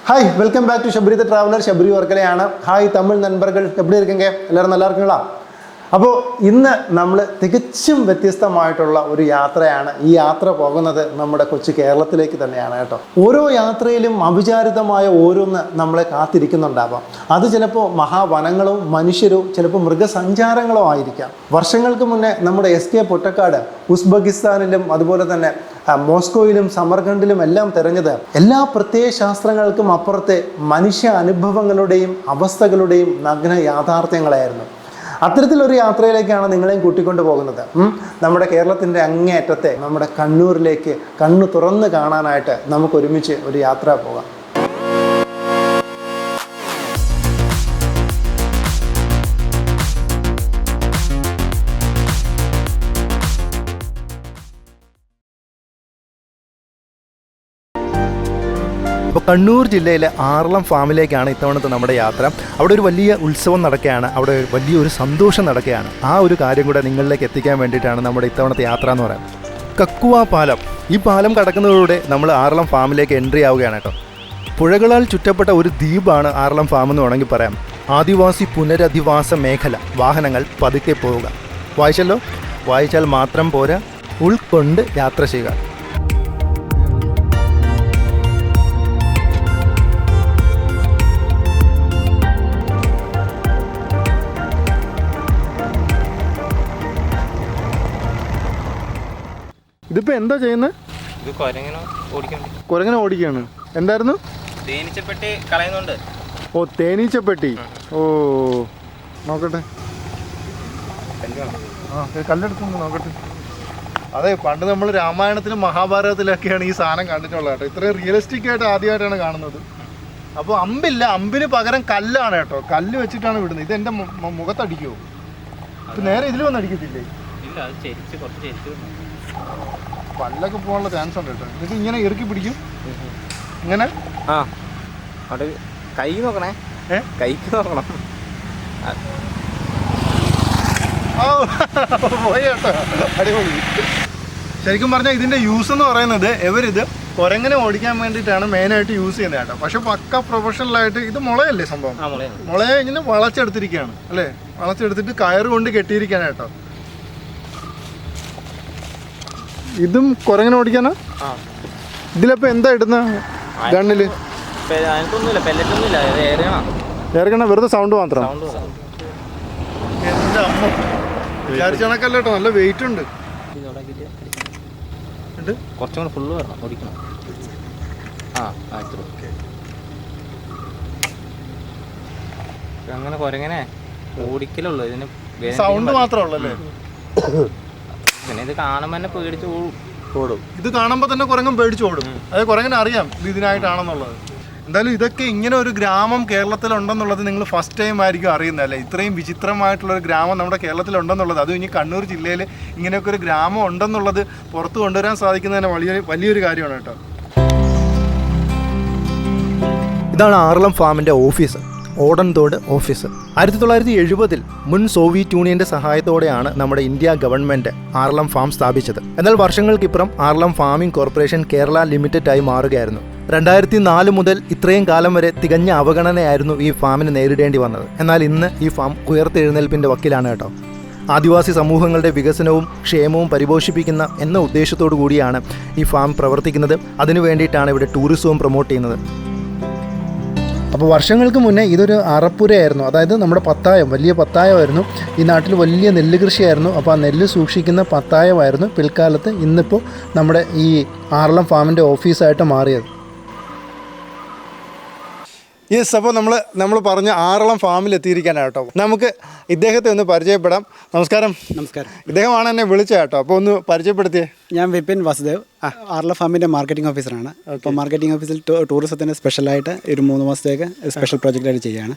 Hi welcome back to Shabri the traveller. Shabri വർക്കലയാണ്. Hi Tamil നண்பர்கள் எப்படி இருக்கீங்க? എല്ലാവരും நல்லா இருக்கீங்களா? അപ്പോൾ ഇന്ന് നമ്മൾ തികച്ചും വ്യത്യസ്തമായിട്ടുള്ള ഒരു യാത്രയാണ്. ഈ യാത്ര പോകുന്നത് നമ്മുടെ കൊച്ചു കേരളത്തിലേക്ക് തന്നെയാണ് കേട്ടോ. ഓരോ യാത്രയിലും അവിചാരിതമായ ഓരോന്ന് നമ്മളെ കാത്തിരിക്കുന്നുണ്ടാവാം. അത് ചിലപ്പോൾ മഹാവനങ്ങളോ മനുഷ്യരോ ചിലപ്പോൾ മൃഗസഞ്ചാരങ്ങളോ ആയിരിക്കാം. വർഷങ്ങൾക്ക് മുന്നേ നമ്മുടെ SK പൊറ്റക്കാട് ഉസ്ബെക്കിസ്ഥാനിലും അതുപോലെ തന്നെ മോസ്കോയിലും സമർഖണ്ഡിലും എല്ലാം തിരഞ്ഞത് എല്ലാ പ്രത്യയശാസ്ത്രങ്ങൾക്കും അപ്പുറത്തെ മനുഷ്യ അനുഭവങ്ങളുടെയും അവസ്ഥകളുടെയും നഗ്ന യാഥാർത്ഥ്യങ്ങളായിരുന്നു. അത്തരത്തിലൊരു യാത്രയിലേക്കാണ് നിങ്ങളെയും കൂട്ടിക്കൊണ്ടു പോകുന്നത്. നമ്മുടെ കേരളത്തിൻ്റെ അങ്ങേയറ്റത്തെ നമ്മുടെ കണ്ണൂരിലേക്ക് കണ്ണു തുറന്ന് കാണാനായിട്ട് നമുക്ക് ഒരുമിച്ച് ഒരു യാത്ര പോകാം. അപ്പോൾ കണ്ണൂർ ജില്ലയിലെ ആറളം ഫാമിലേക്കാണ് ഇത്തവണത്തെ നമ്മുടെ യാത്ര. അവിടെ ഒരു വലിയ ഉത്സവം നടക്കുകയാണ്, അവിടെ വലിയൊരു സന്തോഷം നടക്കുകയാണ്. ആ ഒരു കാര്യം കൂടെ നിങ്ങളിലേക്ക് എത്തിക്കാൻ വേണ്ടിയിട്ടാണ് നമ്മുടെ ഇത്തവണത്തെ യാത്ര എന്ന് പറയുന്നത്. കക്കുവ പാലം, ഈ പാലം കടക്കുന്നതിലൂടെ നമ്മൾ ആറളം ഫാമിലേക്ക് എൻട്രി ആവുകയാണ് കേട്ടോ. പുഴകളാൽ ചുറ്റപ്പെട്ട ഒരു ദ്വീപാണ് ആറളം ഫാം എന്ന് വേണമെങ്കിൽ പറയാം. ആദിവാസി പുനരധിവാസ മേഖല. വാഹനങ്ങൾ പതുക്കെ പോവുക. വായിച്ചല്ലോ, വായിച്ചാൽ മാത്രം പോരാ, ഉൾക്കൊണ്ട് യാത്ര ചെയ്യുക. ഇതിപ്പോൾ എന്താ ചെയ്യുന്നത്? ഇത് കുരങ്ങനെ ഓടിക്കുകയാണ്. എന്തായിരുന്നു? തേനീച്ചപ്പെട്ടി കളയുന്നുണ്ട്. ഓ, തേനീച്ചപ്പെട്ടി. ഓ, നോക്കട്ടെ. കല്ലെടുത്തുണ്ട്, നോക്കട്ടെ. അതെ, പണ്ട് നമ്മൾ രാമായണത്തിലും മഹാഭാരതത്തിലൊക്കെയാണ് ഈ സാധനം കണ്ടിട്ടുള്ളത് കേട്ടോ. ഇത്രയും റിയലിസ്റ്റിക് ആയിട്ട് ആദ്യമായിട്ടാണ് കാണുന്നത്. അപ്പോൾ അമ്പില്ല, അമ്പിന് പകരം കല്ലാണ് കേട്ടോ. കല്ല് വെച്ചിട്ടാണ് വിടുന്നത്. ഇത് എൻ്റെ മുഖത്തടിക്കുമോ? ഇപ്പം നേരെ ഇതിൽ വന്ന് അടിക്കത്തില്ലേ? ഇല്ല, അത് കുറച്ച് ചെരിച്ച് പല്ലൊക്കെ പോകാനുള്ള ചാൻസ് ഉണ്ട് കേട്ടോ. ഇതൊക്കെ ഇങ്ങനെ ഇറുക്കി പിടിക്കും ഇങ്ങനെ. അവിടെ കൈ നോക്കണേ, കൈക്ക് നോക്കണം. പോയി കേട്ടോ, അടിപൊളി. ശരിക്കും പറഞ്ഞാൽ ഇതിൻ്റെ യൂസ് എന്ന് പറയുന്നത് ഇവരിത് കുരങ്ങനെ ഓടിക്കാൻ വേണ്ടിയിട്ടാണ് മെയിനായിട്ട് യൂസ് ചെയ്യുന്നത് കേട്ടോ. പക്ഷെ പക്ക പ്രൊഫഷണലായിട്ട് ഇത് മുളയല്ലേ സംഭവം? മുളയെ ഇങ്ങനെ വളച്ചെടുത്തിരിക്കുകയാണ് അല്ലേ? വളച്ചെടുത്തിട്ട് കയറ് കൊണ്ട് കെട്ടിയിരിക്കുകയാണ് കേട്ടോ. ഇതും കുരങ്ങനെ ഓടിക്കാനാ? ഇതിലപ്പോൾ എന്താ ഇടുന്ന ഗണ്ണില്? ഏറെക്കണ വെറുതെ സൗണ്ട് മാത്രം. എൻ്റെ അമ്മ വിചാരിച്ച കണക്കല്ല കേട്ടോ, നല്ല വെയിറ്റ് ഉണ്ട്. കുറച്ചും കൂടെ ഫുള്ള് വരണം, ഓടിക്കണം. അങ്ങനെ കുരങ്ങനെ ഓടിക്കലുള്ളൂ, ഇതിന് സൗണ്ട് മാത്രമേ. പിന്നെ ഇത് കാണുമ്പോൾ തന്നെ പേടിച്ച് ഓടും. ഇത് കാണുമ്പോൾ തന്നെ കുരങ്ങൻ പേടിച്ച് ഓടും. അത് കുരങ്ങനെ അറിയാം ഇത് ഇതിനായിട്ടാണെന്നുള്ളത്. എന്തായാലും ഇതൊക്കെ ഇങ്ങനെ ഒരു ഗ്രാമം കേരളത്തിലുണ്ടെന്നുള്ളത് നിങ്ങൾ ഫസ്റ്റ് ടൈം ആയിരിക്കും അറിയുന്നത് അല്ലേ? ഇത്രയും വിചിത്രമായിട്ടുള്ളൊരു ഗ്രാമം നമ്മുടെ കേരളത്തിലുണ്ടെന്നുള്ളത്, അതും ഇനി കണ്ണൂർ ജില്ലയിൽ ഇങ്ങനെയൊക്കെ ഒരു ഗ്രാമം ഉണ്ടെന്നുള്ളത് പുറത്ത് കൊണ്ടുവരാൻ സാധിക്കുന്നതിന് വലിയൊരു കാര്യമാണ് കേട്ടോ. ഇതാണ് ആറളം ഫാമിൻ്റെ ഓഫീസ്, ഓടൻതോട് ഓഫീസ്. 1970 മുൻ സോവിയറ്റ് യൂണിയന്റെ സഹായത്തോടെയാണ് നമ്മുടെ ഇന്ത്യ ഗവൺമെന്റ് ആറളം ഫാം സ്ഥാപിച്ചത്. എന്നാൽ വർഷങ്ങൾക്കിപ്പുറം Aralam farming corporation Kerala limited ആയി മാറുകയായിരുന്നു. 2004 മുതൽ ഇത്രയും കാലം വരെ തികഞ്ഞ അവഗണനയായിരുന്നു ഈ ഫാമിന് നേരിടേണ്ടി വന്നത്. എന്നാൽ ഇന്ന് ഈ ഫാം ഉയർത്തെഴുന്നേൽപ്പിന്റെ വക്കിലാണ് കേട്ടോ. ആദിവാസി സമൂഹങ്ങളുടെ വികസനവും ക്ഷേമവും പരിപോഷിപ്പിക്കുന്ന എന്ന ഉദ്ദേശത്തോടു കൂടിയാണ് ഈ ഫാം പ്രവർത്തിക്കുന്നത്. അതിനു വേണ്ടിയിട്ടാണ് ഇവിടെ ടൂറിസവും പ്രൊമോട്ട് ചെയ്യുന്നത്. അപ്പോൾ വർഷങ്ങൾക്ക് മുന്നേ ഇതൊരു അറപ്പുരയായിരുന്നു. അതായത് നമ്മുടെ പത്തായം, വലിയ പത്തായമായിരുന്നു. ഈ നാട്ടിൽ വലിയ നെല്ല് കൃഷിയായിരുന്നു. അപ്പോൾ ആ നെല്ല് സൂക്ഷിക്കുന്ന പത്തായമായിരുന്നു പിൽക്കാലത്ത് ഇന്നിപ്പോൾ നമ്മുടെ ഈ ആറളം ഫാമിൻ്റെ ഓഫീസായിട്ട് മാറിയത്. യെസ്, അപ്പോൾ നമ്മൾ പറഞ്ഞ ആറളം ഫാമിൽ എത്തിയിരിക്കാനാണ് കേട്ടോ. നമുക്ക് ഇദ്ദേഹത്തെ ഒന്ന് പരിചയപ്പെടാം. നമസ്കാരം. നമസ്കാരം. ഇദ്ദേഹമാണ് എന്നെ വിളിച്ചത് കേട്ടോ. അപ്പോൾ ഒന്ന് പരിചയപ്പെടുത്തിയേ. ഞാൻ വിപിൻ വാസുദേവ്, ആറളം ഫാമിൻ്റെ മാർക്കറ്റിംഗ് ഓഫീസറാണ്. അപ്പോൾ മാർക്കറ്റിംഗ് ഓഫീസിൽ ടൂറിസത്തിന് സ്പെഷ്യലായിട്ട് ഒരു 3 മാസത്തേക്ക് സ്പെഷ്യൽ പ്രോജക്റ്റായിട്ട് ചെയ്യുകയാണ്.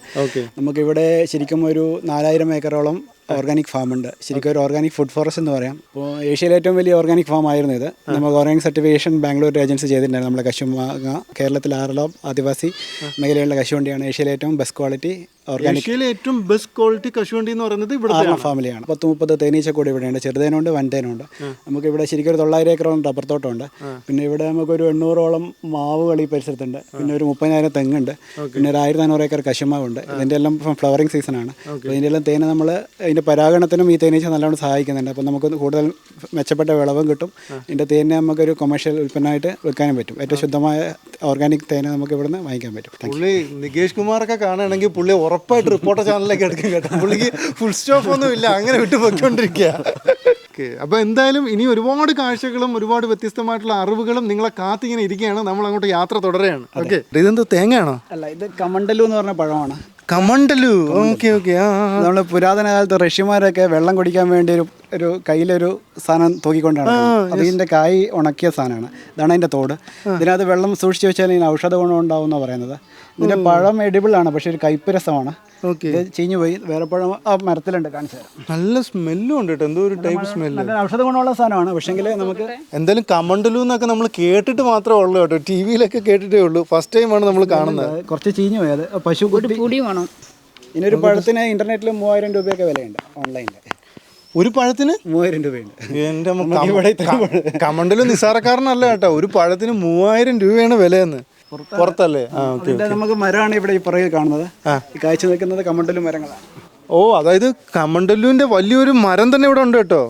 നമുക്കിവിടെ ശരിക്കും ഒരു 4000 ഏക്കറോളം ഓർഗാനിക് ഫാമുണ്ട്. ശരിക്കും ഒരു ഓർഗാനിക് ഫുഡ് ഫോറസ്റ്റ് എന്ന് പറയാം. അപ്പോൾ ഏഷ്യയിലെ ഏറ്റവും വലിയ ഓർഗാനിക് ഫാം ആയിരുന്നു ഇത്. നമുക്ക് ഓർഗാനിക് സർട്ടിഫിക്കേഷൻ ബാംഗ്ലൂർ ഏജൻസി ചെയ്തിട്ടുണ്ടായിരുന്നു. നമ്മുടെ കശുമാങ്ങ കേരളത്തിൽ ആറളം ആദിവാസി മേഖലയിലുള്ള കശുവണ്ടിയാണ് ഏഷ്യയിലെ ഏറ്റവും ബെസ്റ്റ് ക്വാളിറ്റി ഓർഗാനിക്. ഏഷ്യയിലെ ഏറ്റവും ബെസ്റ്റ് ക്വാളിറ്റി കശുവണ്ടി എന്ന് പറയുന്നത് ഇവിടെ ആർലം ഫാമിലിയാണ്. 10-30 തേനീച്ചക്കൂട് ഇവിടെയുണ്ട്, ചെറുതേനുണ്ട് വൻതേനുണ്ട്. നമുക്കിവിടെ ശരിക്കും ഒരു 900 ഏക്കറോളം റബ്ബർ തോട്ടമുണ്ട്. പിന്നെ ഇവിടെ നമുക്കൊരു 800ഓളം മാവുകൾ ഈ പരിസരത്തുണ്ട്. പിന്നെ ഒരു 30,000 തെങ്ങുണ്ട്. പിന്നെ ഒരു 1,400 ഏക്കർ കശുമാവുണ്ട്. ഇതിൻ്റെ എല്ലാം ഫ്ലവറിങ് സീസണാണ്. അപ്പോൾ ഇതിൻ്റെ എല്ലാം തേന് നമ്മൾ ഇതിൻ്റെ പരാഗണത്തിനും ഈ തേനീച്ച നല്ലോണം സഹായിക്കുന്നുണ്ട്. അപ്പോൾ നമുക്ക് കൂടുതൽ മെച്ചപ്പെട്ട വിളവും കിട്ടും. ഇതിൻ്റെ തേനെ നമുക്കൊരു കൊമേഴ്ഷ്യൽ ഉൽപ്പന്നമായിട്ട് വെക്കാനും പറ്റും. ഏറ്റവും ശുദ്ധമായ ഓർഗാനിക് തേനെ നമുക്ക് ഇവിടുന്ന് വാങ്ങിക്കാൻ പറ്റും. പുള്ളി നികേഷ് കുമാറൊക്കെ കാണുകയാണെങ്കിൽ പുള്ളി ഉറപ്പായിട്ട് റിപ്പോർട്ടർ ചാനലിലേക്ക് എടുക്കും കേട്ടോ. പുള്ളിക്ക് ഫുൾ സ്റ്റോപ്പ് ഒന്നും ഇല്ല, അങ്ങനെ വിട്ടു പൊയ്ക്കൊണ്ടിരിക്കുക. ഓക്കെ, അപ്പോൾ എന്തായാലും ഇനി ഒരുപാട് കാഴ്ചകളും ഒരുപാട് വ്യത്യസ്തമായിട്ടുള്ള അറിവുകളും നിങ്ങളെ കാത്തിങ്ങനെ ഇരിക്കുകയാണ്. നമ്മൾ അങ്ങോട്ട് യാത്ര തുടരുകയാണ്. ഓക്കെ, ഇതെന്തോ തേങ്ങയാണോ? അല്ല, ഇത് കമണ്ടലു എന്ന് പറഞ്ഞ പഴമാണ്. കമണ്ടലു. Okay okay. നമ്മൾ പുരാതന കാലത്ത് ഋഷിമാരൊക്കെ വെള്ളം കുടിക്കാൻ വേണ്ടി ഒരു കയ്യിലൊരു സാധനം തൂക്കിക്കൊണ്ടാണ്. അതിൻ്റെ കായ് ഉണക്കിയ സാധനമാണ്. ഇതാണ് അതിൻ്റെ തോട്. ഇതിനകത്ത് വെള്ളം സൂക്ഷിച്ച് വെച്ചാൽ ഇതിന് ഔഷധ ഗുണം ഉണ്ടാവും എന്നാണ് പറയുന്നത്. ഇതിൻ്റെ പഴം എഡിബിൾ ആണ്, പക്ഷേ ഒരു കയ്പ്പ് രസമാണ്. ഇത് ചീഞ്ഞു പോയി. വേറെ പഴം ആ മരത്തിലുണ്ട്, കാണിച്ചു തരാം. നല്ല സ്മെല്ലും ഉണ്ട് കേട്ടോ, എന്തോ ഒരു ടൈപ്പ് സ്മെല്ല്. നല്ല ഔഷധ ഗുണമുള്ള സാധനമാണ്. പക്ഷേങ്കിൽ നമുക്ക് എന്തായാലും കമണ്ടലു എന്നൊക്കെ നമ്മൾ കേട്ടിട്ട് മാത്രമേ ഉള്ളൂ കേട്ടോ, ടി വിയിലൊക്കെ കേട്ടിട്ടേ ഉള്ളൂ. ഫസ്റ്റ് ടൈമാണ് നമ്മൾ കാണുന്നത്. കുറച്ച് ചീഞ്ഞു പോയത് പശു പൊടി വേണം. ഇതിനൊരു പഴത്തിന് ഇൻ്റർനെറ്റിൽ 3000 രൂപയൊക്കെ വിലയുണ്ട്. ഓൺലൈനിൽ ഒരു പഴത്തിന് 3000 രൂപയുണ്ട്. എൻ്റെ കമണ്ടലു നിസ്സാരക്കാരനല്ല കേട്ടോ, ഒരു പഴത്തിന് 3000 രൂപയാണ് വിലയെന്ന്. പുറത്തല്ലേ? നമുക്ക് മരമാണ് ഇവിടെ ഈ പുറകിൽ കാണുന്നത്. ഈ കാഴ്ച നിൽക്കുന്നത് കമണ്ടലു മരങ്ങളാണ്. ഓ, അതായത് കമണ്ടലുവിൻ്റെ വലിയൊരു മരം തന്നെ ഇവിടെ ഉണ്ട് കേട്ടോ.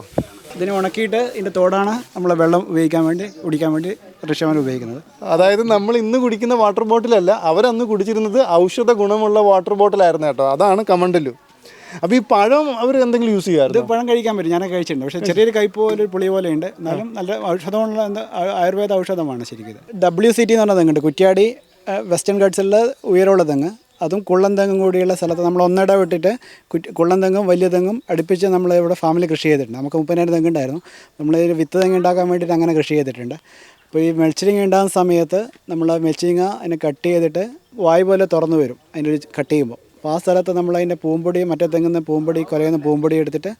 ഇതിനെ ഉണക്കിയിട്ട് ഇതിൻ്റെ തോടാണ് നമ്മളെ വെള്ളം ഉപയോഗിക്കാൻ വേണ്ടി കുടിക്കാൻ വേണ്ടി ഋഷിമാർ ഉപയോഗിക്കുന്നത്. അതായത് നമ്മൾ ഇന്ന് കുടിക്കുന്ന വാട്ടർ ബോട്ടിലല്ല, അവരന്ന് കുടിച്ചിരുന്നത് ഔഷധ ഗുണമുള്ള വാട്ടർ ബോട്ടിലായിരുന്നു കേട്ടോ. അതാണ് കമണ്ടലു. അപ്പോൾ ഈ പഴം അവർ എന്തെങ്കിലും യൂസ് ചെയ്യാറ്? ഇത് പഴം കഴിക്കാൻ പറ്റും, ഞാനൊക്കെ കഴിച്ചിട്ടുണ്ട്. പക്ഷേ ചെറിയൊരു കയ്പ് പോലെ ഒരു പുളി പോലെ ഉണ്ട്. എന്നാലും നല്ല ഔഷധമുള്ള ആയുർവേദ ഔഷധമാണ് ശരിക്കും ഇത്. WCT എന്ന് പറഞ്ഞ തെങ്ങുണ്ട്, കുറ്റ്യാടി വെസ്റ്റേൺ ഗഡ്സിലുള്ള ഉയരമുള്ള തെങ്ങ്. അതും കുള്ളൻ തെങ്ങും കൂടിയുള്ള സ്ഥലത്ത് നമ്മൾ ഒന്നിട വിട്ടിട്ട് കുള്ളൻ തെങ്ങും വലിയ തെങ്ങും അടുപ്പിച്ച് നമ്മൾ ഇവിടെ ഫാമിൽ കൃഷി ചെയ്തിട്ടുണ്ട്. നമുക്ക് 30,000 തെങ്ങുണ്ടായിരുന്നു. നമ്മൾ വിത്ത് തെങ്ങ് ഉണ്ടാക്കാൻ വേണ്ടിയിട്ട് അങ്ങനെ കൃഷി ചെയ്തിട്ടുണ്ട്. അപ്പോൾ ഈ മെൽച്ചിരിങ്ങ ഉണ്ടാകുന്ന സമയത്ത് നമ്മൾ മെൽച്ചിരിങ്ങ അതിനെ കട്ട് ചെയ്തിട്ട് വായു പോലെ തുറന്നു വരും അതിൻ്റെ ഒരു കട്ട് ചെയ്യുമ്പോൾ. അപ്പോൾ ആ സ്ഥലത്ത് നമ്മൾ അതിൻ്റെ പൂമ്പൊടി, മറ്റേ തെങ്ങുന്ന പൂമ്പൊടി, കുലയുന്ന പൂമ്പൊടി എടുത്തിട്ട്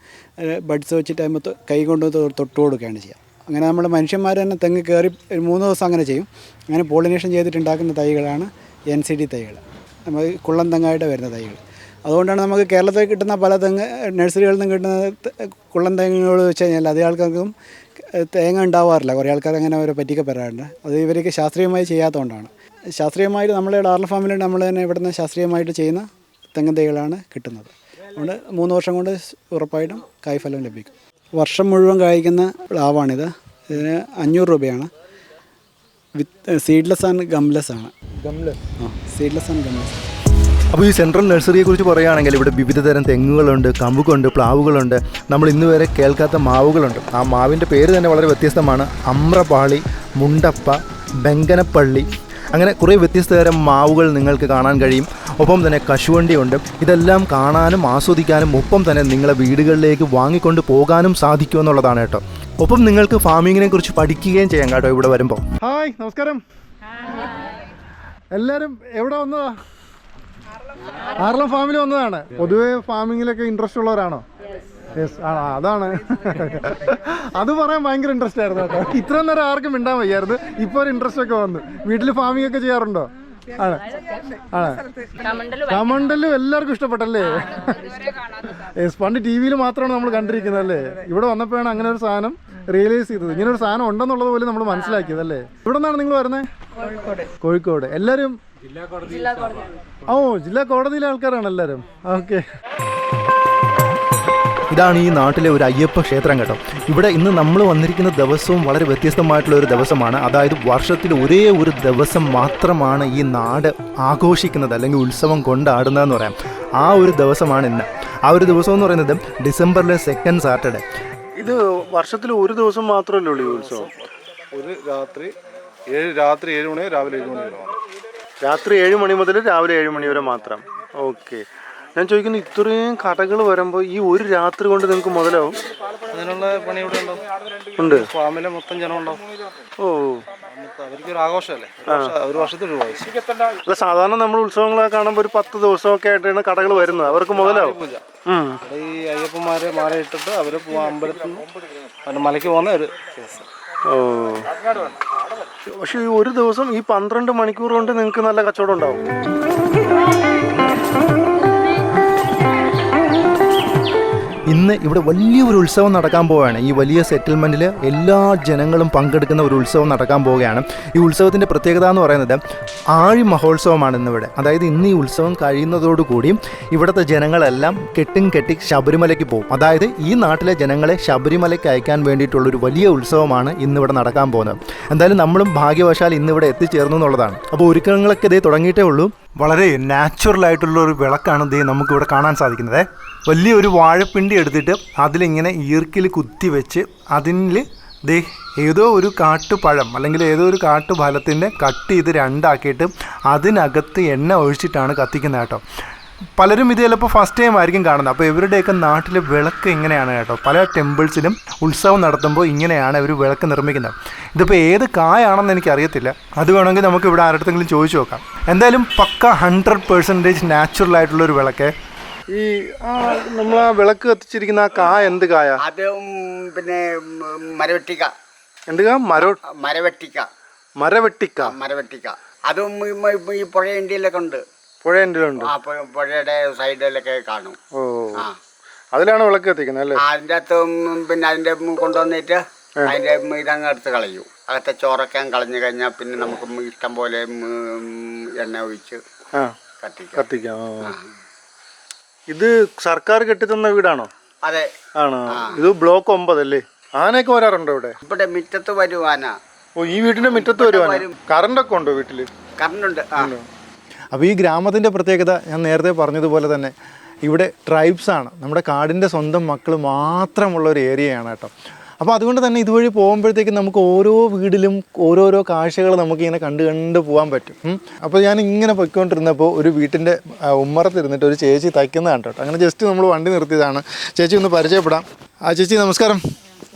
ബഡ്സ് വെച്ചിട്ട് അതിന് കൈ കൊണ്ട് തൊട്ട് കൊടുക്കുകയാണ് ചെയ്യുക. അങ്ങനെ നമ്മൾ മനുഷ്യന്മാർ തന്നെ തെങ്ങ് കയറി 3 ദിവസം അങ്ങനെ ചെയ്യും. അങ്ങനെ പോളിനേഷൻ ചെയ്തിട്ടുണ്ടാക്കുന്ന തൈകളാണ് NCD തൈകൾ, നമ്മൾ കുള്ളൻ തെങ്ങായിട്ട് വരുന്ന തൈകൾ. അതുകൊണ്ടാണ് നമുക്ക് കേരളത്തിൽ കിട്ടുന്ന പല തെങ്ങ് നഴ്സറികളിൽ നിന്ന് കിട്ടുന്ന കുള്ളൻ തെങ്ങുകൾ വെച്ച് കഴിഞ്ഞാൽ അധികം ആൾക്കാർക്കും തേങ്ങ ഉണ്ടാവാറില്ല. കുറേ ആൾക്കാർ അങ്ങനെ അവരെ പറ്റിക്കപ്പെടാറുണ്ട്. അത് ഇവർക്ക് ശാസ്ത്രീയമായി ചെയ്യാത്തതുകൊണ്ടാണ്. ശാസ്ത്രീയമായിട്ട് നമ്മളെ ആർലം ഫാമിൽ നമ്മൾ തന്നെ ഇവിടുന്ന് ശാസ്ത്രീയമായിട്ട് ചെയ്യുന്ന തെങ്ങൻ തൈകളാണ് കിട്ടുന്നത്. അതുകൊണ്ട് 3 വർഷം കൊണ്ട് ഉറപ്പായിട്ടും കായ്ഫലം ലഭിക്കും. വർഷം മുഴുവൻ കായ്ക്കുന്ന പ്ലാവാണിത്. ഇതിന് 500 രൂപയാണ്. വിത്ത് സീഡ്ലെസ് ആൻഡ് ഗംലെസ് ആണ്. Seedless and gumless. അപ്പോൾ ഈ സെൻട്രൽ നഴ്സറിയെക്കുറിച്ച് പറയുകയാണെങ്കിൽ ഇവിടെ വിവിധതരം തെങ്ങുകളുണ്ട്, കമുകുണ്ട്, പ്ലാവുകളുണ്ട്, നമ്മൾ ഇന്ന് വരെ കേൾക്കാത്ത മാവുകളുണ്ട്. ആ മാവിൻ്റെ പേര് തന്നെ വളരെ വ്യത്യസ്തമാണ്. അമ്രപാളി, മുണ്ടപ്പ, ബെങ്കനപ്പള്ളി, അങ്ങനെ കുറേ വ്യത്യസ്ത തരം മാവുകൾ നിങ്ങൾക്ക് കാണാൻ കഴിയും. ഒപ്പം തന്നെ കശുവണ്ടിയുണ്ട്. ഇതെല്ലാം കാണാനും ആസ്വദിക്കാനും ഒപ്പം തന്നെ നിങ്ങളെ വീടുകളിലേക്ക് വാങ്ങിക്കൊണ്ട് പോകാനും സാധിക്കുമെന്നുള്ളതാണ് കേട്ടോ. ഒപ്പം നിങ്ങൾക്ക് ഫാമിങ്ങിനെ കുറിച്ച് പഠിക്കുകയും ചെയ്യാം കേട്ടോ ഇവിടെ വരുമ്പോൾ. ഹായ്, നമസ്കാരം. എല്ലാവരും എവിടെ വന്നതാ? ആർലം ഫാമിൽ വന്നതാണ്. പൊതുവെ ഫാമിങ്ങിലൊക്കെ ഇൻട്രസ്റ്റ് ഉള്ളവരാണോ? യെസ്, അതാണ്. അത് പറയാൻ ഭയങ്കര ഇൻട്രസ്റ്റ് ആയിരുന്നു കേട്ടോ. ഇത്രയും നേരം ആർക്കും മിണ്ടാൻ വയ്യായിരുന്നു. ഇപ്പോൾ ഒരു ഇൻട്രസ്റ്റ് ഒക്കെ വന്നു. വീട്ടിൽ ഫാമിംഗ് ഒക്കെ ചെയ്യാറുണ്ടോ? ആണ് ആണ്. കമണ്ടലു എല്ലാവർക്കും ഇഷ്ടപ്പെട്ടല്ലേ? യെസ്, പണ്ട് TV യിൽ മാത്രമാണ് നമ്മൾ കണ്ടിരിക്കുന്നത് അല്ലേ? ഇവിടെ വന്നപ്പോഴാണ് അങ്ങനെ ഒരു സാധനം റിയലൈസ് ചെയ്തത്. ഇങ്ങനെ ഒരു സാധനം ഉണ്ടെന്നുള്ളത് പോലും നമ്മൾ മനസ്സിലാക്കിയത് അല്ലേ? ഇവിടെ നിന്നാണ് നിങ്ങൾ വരുന്നത്? കോഴിക്കോട്. എല്ലാവരും ഓ, ജില്ലാ കോടതിയിലെ ആൾക്കാരാണ് എല്ലാവരും. ഓക്കെ. ഇതാണ് ഈ നാട്ടിലെ ഒരു അയ്യപ്പ ക്ഷേത്രം കേട്ടോ. ഇവിടെ ഇന്ന് നമ്മൾ വന്നിരിക്കുന്ന ദിവസവും വളരെ വ്യത്യസ്തമായിട്ടുള്ള ഒരു ദിവസമാണ്. അതായത് വർഷത്തിൽ ഒരേ ഒരു ദിവസം മാത്രമാണ് ഈ നാട് ആഘോഷിക്കുന്നത് അല്ലെങ്കിൽ ഉത്സവം കൊണ്ടാടുന്നതെന്ന് പറയാം. ആ ഒരു ദിവസമാണ് ഇന്ന്. ആ ഒരു ദിവസം എന്ന് പറയുന്നത് ഡിസംബറിലെ 2nd സാറ്റർഡേ. ഇത് വർഷത്തിൽ ഒരു ദിവസം മാത്രമല്ലേ ഉള്ളൂ ഈ ഉത്സവം? ഒരു രാത്രി 7 മണി രാവിലെ 7 മണി വരെ. രാത്രി 7 മണി മുതൽ രാവിലെ 7 മണി വരെ മാത്രം. ഓക്കെ. ഞാൻ ചോദിക്കുന്നു, ഇത്രയും കടകൾ വരുമ്പോൾ ഈ ഒരു രാത്രി കൊണ്ട് നിങ്ങൾക്ക് മുതലാവും? അതിനുള്ള പണി ഇവിടെ ഉണ്ട്. ഫാമിലെ മൊത്തം ജനം ഉണ്ടാവും. ഓ, അവർക്കൊരു ആഘോഷമല്ലേ, ഒരു വർഷത്തിൽ ഒരു പ്രാവശ്യം. അല്ല, സാധാരണ നമ്മൾ ഉത്സവങ്ങളൊക്കെ കാണുമ്പോൾ ഒരു 10 ദിവസമൊക്കെ ആയിട്ടാണ് കടകൾ വരുന്നത്. അവർക്ക് മുതലാവും. ഈ അയ്യപ്പന്മാരെ മാലയിട്ടിട്ട് അവര് അമ്പലത്തിൽ നിന്ന് മലയ്ക്ക് പോകുന്ന ഒരു കേസ്. ഓ, പക്ഷെ ഈ ഒരു ദിവസം ഈ 12 മണിക്കൂർ കൊണ്ട് നിങ്ങൾക്ക് നല്ല കച്ചവടം ഉണ്ടാവും. ഇന്ന് ഇവിടെ വലിയൊരു ഉത്സവം നടക്കാൻ പോവുകയാണ്. ഈ വലിയ സെറ്റിൽമെൻറ്റിൽ എല്ലാ ജനങ്ങളും പങ്കെടുക്കുന്ന ഒരു ഉത്സവം നടക്കാൻ പോവുകയാണ്. ഈ ഉത്സവത്തിൻ്റെ പ്രത്യേകത എന്ന് പറയുന്നത് ആഴി മഹോത്സവമാണ് ഇന്നിവിടെ. അതായത് ഇന്ന് ഈ ഉത്സവം കഴിയുന്നതോടുകൂടി ഇവിടുത്തെ ജനങ്ങളെല്ലാം കെട്ടി ശബരിമലയ്ക്ക് പോകും. അതായത് ഈ നാട്ടിലെ ജനങ്ങളെ ശബരിമലയ്ക്ക് അയക്കാൻ വേണ്ടിയിട്ടുള്ളൊരു വലിയ ഉത്സവമാണ് ഇന്നിവിടെ നടക്കാൻ പോകുന്നത്. എന്തായാലും നമ്മളും ഭാഗ്യവശാൽ ഇന്നിവിടെ എത്തിച്ചേർന്നു എന്നുള്ളതാണ്. അപ്പോൾ ഒരുക്കങ്ങളൊക്കെ ഇതേ തുടങ്ങിയിട്ടേ ഉള്ളൂ. വളരെ നാച്ചുറലായിട്ടുള്ള ഒരു വിളക്കാണ് ഇതേ നമുക്കിവിടെ കാണാൻ സാധിക്കുന്നത്. വലിയൊരു വാഴപ്പിണ്ടി എടുത്തിട്ട് അതിലിങ്ങനെ ഈർക്കിൽ കുത്തി വെച്ച് അതിൽ ദേ ഏതോ ഒരു കാട്ടുപഴം അല്ലെങ്കിൽ ഏതോ ഒരു കാട്ടുഫലത്തിൻ്റെ കട്ട് ചെയ്ത് രണ്ടാക്കിയിട്ട് അതിനകത്ത് എണ്ണ ഒഴിച്ചിട്ടാണ് കത്തിക്കുന്നത് കേട്ടോ. പലരും ഇത് ചിലപ്പോൾ ഫസ്റ്റ് ടൈം ആയിരിക്കും കാണുന്നത്. അപ്പോൾ ഇവരുടെയൊക്കെ നാട്ടിലെ വിളക്ക് ഇങ്ങനെയാണ് കേട്ടോ. പല ടെമ്പിൾസിലും ഉത്സവം നടത്തുമ്പോൾ ഇങ്ങനെയാണ് ഇവർ വിളക്ക് നിർമ്മിക്കുന്നത്. ഇതിപ്പോൾ ഏത് കായാണെന്ന് എനിക്കറിയത്തില്ല. അത് വേണമെങ്കിൽ നമുക്ക് ഇവിടെ ആരുടെങ്കിലും ചോദിച്ചു നോക്കാം. എന്തായാലും പക്ക 100% നാച്ചുറലായിട്ടുള്ളൊരു വിളക്ക്. ഈ നമ്മൾ ആ വിളക്ക് കത്തിച്ചിരിക്കുന്ന ആ കായ എന്ത് കായ? അത് പിന്നെ മരവെട്ടിക്ക. എന്ത് കാ? മരവെട്ടിക്ക. അതും ഈ പുഴ ഇന്ത്യയിലൊക്കെ ഉണ്ട്. പുഴയുടെ ഉണ്ട്. ആ പുഴയുടെ സൈഡിലൊക്കെ കാണും. ഓ, അതിലാണ് വിളക്ക് കത്തിക്കുന്നത് അല്ലേ? അതിൻ്റെ അകത്ത് പിന്നെ അതിൻ്റെ കൊണ്ടുവന്നിട്ട് അതിൻ്റെ ഇതങ്ങ് എടുത്ത് കളയൂ. അകത്തെ ചോറൊക്കെ കളഞ്ഞു കഴിഞ്ഞാൽ പിന്നെ നമുക്ക് ഇഷ്ടം പോലെ എണ്ണ ഒഴിച്ച് കത്തിക്കാം. ഇത് സർക്കാർ കെട്ടിത്തന്ന വീടാണോ? അതെ. ആണോ? ഇത് ബ്ലോക്ക് 9 അല്ലേ? ആനയൊക്കെ വരാറുണ്ടോ ഇവിടെ? ഇവിടെ മുറ്റത്ത് വരും ആന. ഓ, ഈ വീടിന്റെ മുറ്റത്ത് വരുവാന. കറണ്ടൊക്കെ ഉണ്ടോ വീട്ടില്? കറണ്ടുണ്ട്. അപ്പോൾ ഈ ഗ്രാമത്തിൻ്റെ പ്രത്യേകത ഞാൻ നേരത്തെ പറഞ്ഞതുപോലെ തന്നെ ഇവിടെ ട്രൈബ്സാണ്. നമ്മുടെ കാടിൻ്റെ സ്വന്തം മക്കൾ മാത്രമുള്ള ഒരു ഏരിയയാണ് കേട്ടോ. അപ്പോൾ അതുകൊണ്ട് തന്നെ ഇതുവഴി പോകുമ്പോഴത്തേക്കും നമുക്ക് ഓരോ വീടിലും ഓരോരോ കാഴ്ചകൾ നമുക്കിങ്ങനെ കണ്ട് പോകാൻ പറ്റും. അപ്പോൾ ഞാൻ ഇങ്ങനെ പൊയ്ക്കൊണ്ടിരുന്നപ്പോൾ ഒരു വീട്ടിൻ്റെ ഉമ്മറത്തിരുന്നിട്ട് ഒരു ചേച്ചി തയ്ക്കുന്നതാണ് കേട്ടോ. അങ്ങനെ ജസ്റ്റ് നമ്മൾ വണ്ടി നിർത്തിയതാണ്. ചേച്ചി ഒന്ന് പരിചയപ്പെടാം. ചേച്ചി നമസ്കാരം.